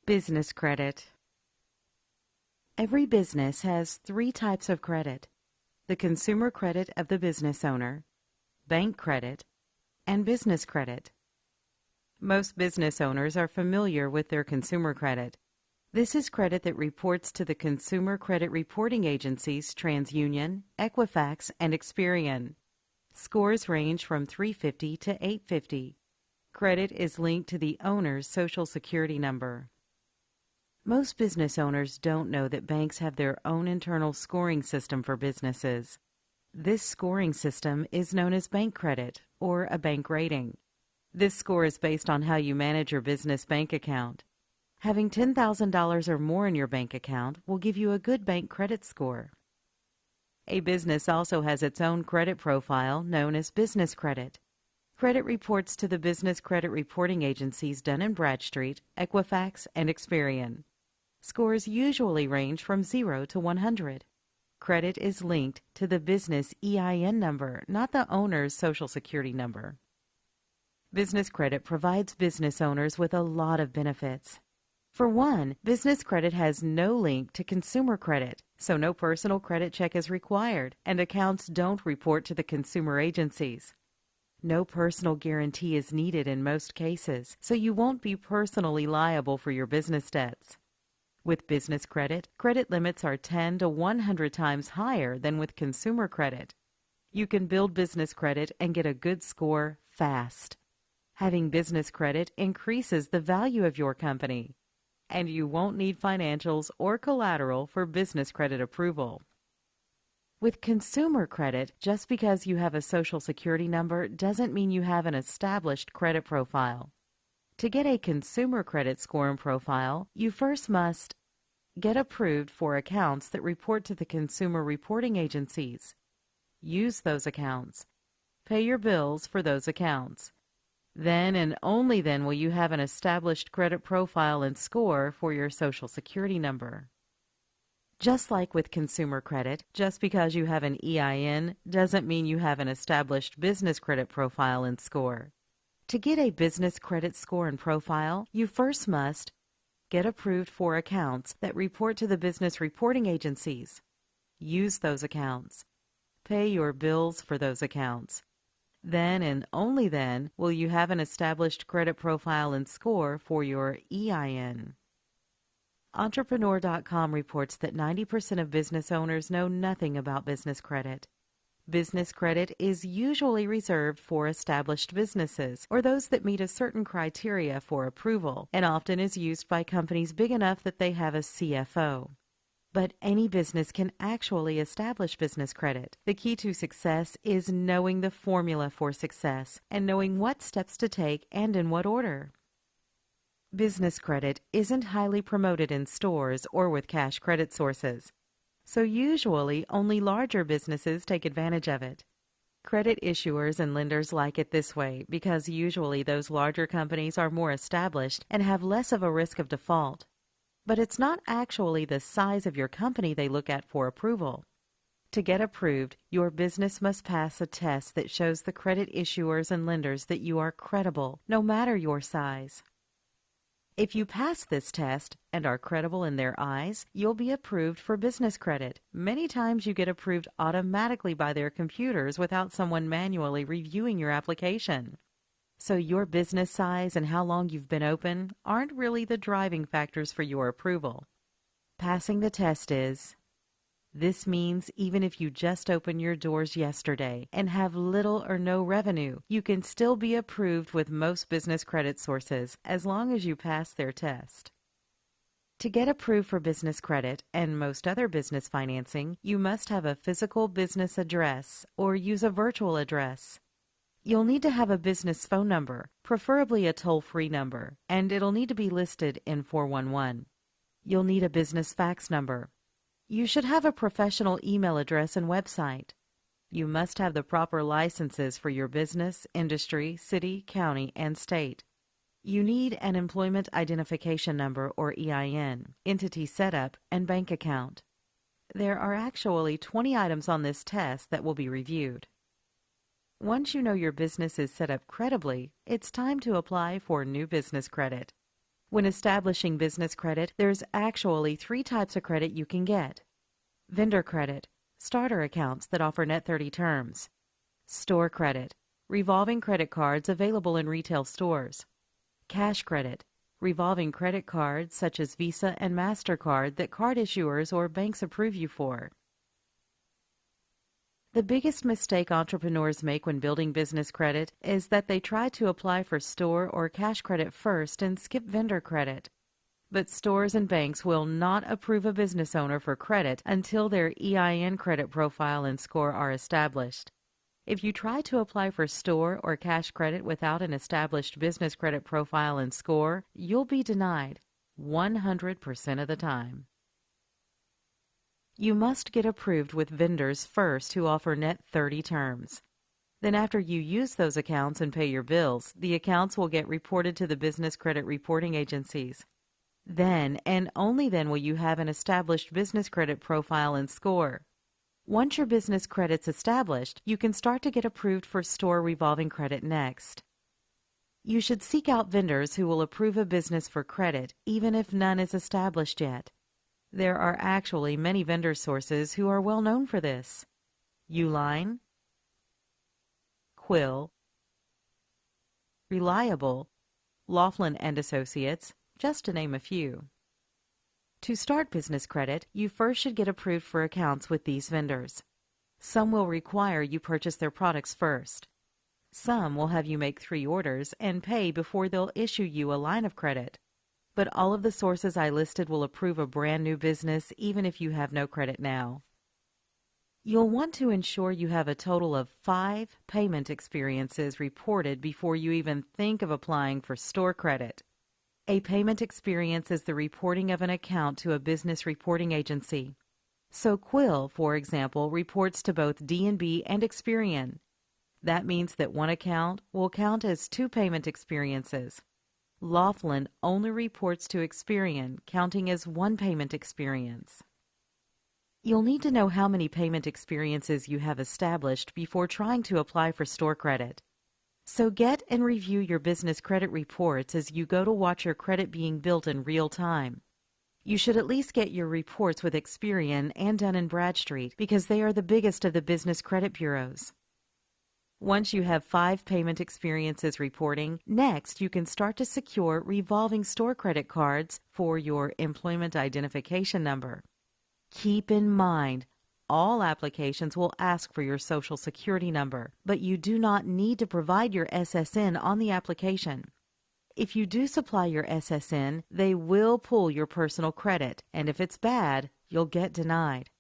Business credit. Every business has three types of credit: the consumer credit of the business owner, bank credit, and business credit. Most business owners are familiar with their consumer credit. This is credit that reports to the consumer credit reporting agencies TransUnion, Equifax, and Experian. Scores range from 350 to 850. Credit is linked to the owner's Social Security number. Most business owners don't know that banks have their own internal scoring system for businesses. This scoring system is known as bank credit, or a bank rating. This score is based on how you manage your business bank account. Having $10,000 or more in your bank account will give you a good bank credit score. A business also has its own credit profile known as business credit. Credit reports to the business credit reporting agencies Dun & Bradstreet, Equifax, and Experian. Scores usually range from 0 to 100. Credit is linked to the business EIN number, not the owner's Social Security number. Business credit provides business owners with a lot of benefits. For one, business credit has no link to consumer credit, so no personal credit check is required, and accounts don't report to the consumer agencies. No personal guarantee is needed in most cases, so you won't be personally liable for your business debts. With business credit, credit limits are 10 to 100 times higher than with consumer credit. You can build business credit and get a good score fast. Having business credit increases the value of your company, and you won't need financials or collateral for business credit approval. With consumer credit, just because you have a Social Security number doesn't mean you have an established credit profile. To get a consumer credit score and profile, you first must get approved for accounts that report to the consumer reporting agencies. Use those accounts. Pay your bills for those accounts. Then and only then will you have an established credit profile and score for your Social Security number. Just like with consumer credit, just because you have an EIN doesn't mean you have an established business credit profile and score. To get a business credit score and profile, you first must get approved for accounts that report to the business reporting agencies. Use those accounts. Pay your bills for those accounts. Then and only then will you have an established credit profile and score for your EIN. Entrepreneur.com reports that 90% of business owners know nothing about business credit. Business credit is usually reserved for established businesses or those that meet a certain criteria for approval, and often is used by companies big enough that they have a CFO. But any business can actually establish business credit. The key to success is knowing the formula for success and knowing what steps to take and in what order. Business credit isn't highly promoted in stores or with cash credit sources, so usually only larger businesses take advantage of it. Credit issuers and lenders like it this way because usually those larger companies are more established and have less of a risk of default. But it's not actually the size of your company they look at for approval. To get approved, your business must pass a test that shows the credit issuers and lenders that you are credible, no matter your size. If you pass this test and are credible in their eyes, you'll be approved for business credit. Many times you get approved automatically by their computers without someone manually reviewing your application. So your business size and how long you've been open aren't really the driving factors for your approval. Passing the test is. This means even if you just opened your doors yesterday and have little or no revenue, you can still be approved with most business credit sources as long as you pass their test. To get approved for business credit and most other business financing, you must have a physical business address or use a virtual address. You'll need to have a business phone number, preferably a toll-free number, and it'll need to be listed in 411. You'll need a business fax number. You should have a professional email address and website. You must have the proper licenses for your business, industry, city, county, and state. You need an employment identification number or EIN, entity setup, and bank account. There are actually 20 items on this test that will be reviewed. Once you know your business is set up credibly, it's time to apply for new business credit. When establishing business credit, there's actually three types of credit you can get. Vendor credit, starter accounts that offer net 30 terms. Store credit, revolving credit cards available in retail stores. Cash credit, revolving credit cards such as Visa and MasterCard that card issuers or banks approve you for. The biggest mistake entrepreneurs make when building business credit is that they try to apply for store or cash credit first and skip vendor credit. But stores and banks will not approve a business owner for credit until their EIN credit profile and score are established. If you try to apply for store or cash credit without an established business credit profile and score, you'll be denied 100% of the time. You must get approved with vendors first who offer net 30 terms. Then after you use those accounts and pay your bills, the accounts will get reported to the business credit reporting agencies. Then and only then will you have an established business credit profile and score. Once your business credit's established, you can start to get approved for store revolving credit next. You should seek out vendors who will approve a business for credit, even if none is established yet. There are actually many vendor sources who are well known for this. Uline, Quill, Reliable, Laughlin and Associates, just to name a few. To start business credit, you first should get approved for accounts with these vendors. Some will require you purchase their products first. Some will have you make 3 orders and pay before they'll issue you a line of credit. But all of the sources I listed will approve a brand new business even if you have no credit now. You'll want to ensure you have a total of 5 payment experiences reported before you even think of applying for store credit. A payment experience is the reporting of an account to a business reporting agency. So Quill, for example, reports to both D&B and Experian. That means that one account will count as 2 payment experiences. Laughlin only reports to Experian, counting as 1 payment experience. You'll need to know how many payment experiences you have established before trying to apply for store credit. So get and review your business credit reports as you go to watch your credit being built in real time. You should at least get your reports with Experian and Dun & Bradstreet because they are the biggest of the business credit bureaus. Once you have 5 payment experiences reporting, next you can start to secure revolving store credit cards for your employment identification number. Keep in mind, all applications will ask for your Social Security number, but you do not need to provide your SSN on the application. If you do supply your SSN, they will pull your personal credit, and if it's bad, you'll get denied.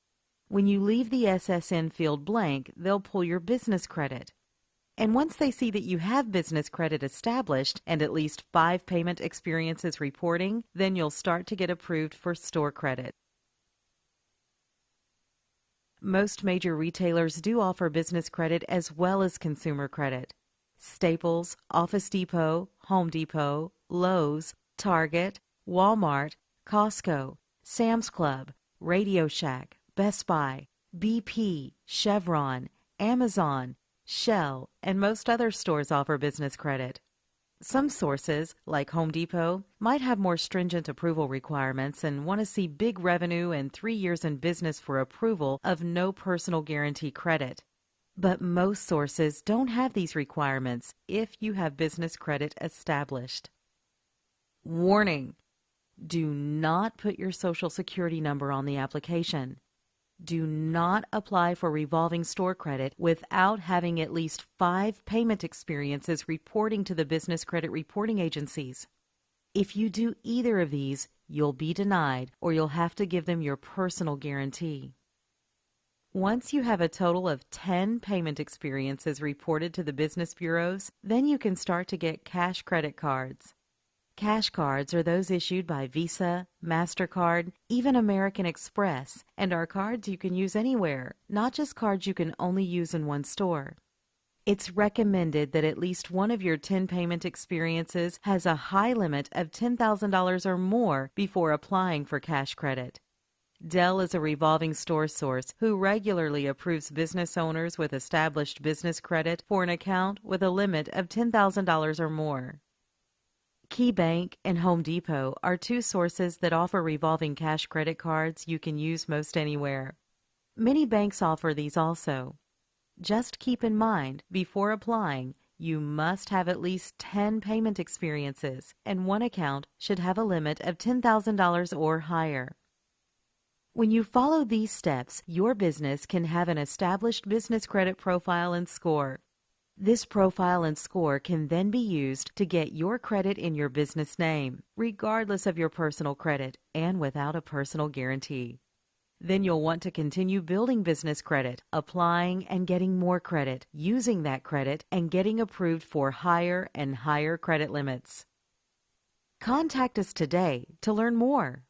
When you leave the SSN field blank, they'll pull your business credit. And once they see that you have business credit established and at least 5 payment experiences reporting, then you'll start to get approved for store credit. Most major retailers do offer business credit as well as consumer credit. Staples, Office Depot, Home Depot, Lowe's, Target, Walmart, Costco, Sam's Club, Radio Shack, Best Buy, BP, Chevron, Amazon, Shell, and most other stores offer business credit. Some sources, like Home Depot, might have more stringent approval requirements and want to see big revenue and 3 years in business for approval of no personal guarantee credit. But most sources don't have these requirements if you have business credit established. Warning! Do not put your Social Security number on the application. Do not apply for revolving store credit without having at least 5 payment experiences reporting to the business credit reporting agencies. If you do either of these, you'll be denied or you'll have to give them your personal guarantee. Once you have a total of 10 payment experiences reported to the business bureaus, then you can start to get cash credit cards. Cash cards are those issued by Visa, MasterCard, even American Express, and are cards you can use anywhere, not just cards you can only use in one store. It's recommended that at least one of your 10 payment experiences has a high limit of $10,000 or more before applying for cash credit. Dell is a revolving store source who regularly approves business owners with established business credit for an account with a limit of $10,000 or more. KeyBank and Home Depot are two sources that offer revolving cash credit cards you can use most anywhere. Many banks offer these also. Just keep in mind, before applying, you must have at least 10 payment experiences, and one account should have a limit of $10,000 or higher. When you follow these steps, your business can have an established business credit profile and score. This profile and score can then be used to get your credit in your business name, regardless of your personal credit and without a personal guarantee. Then you'll want to continue building business credit, applying and getting more credit, using that credit, and getting approved for higher and higher credit limits. Contact us today to learn more.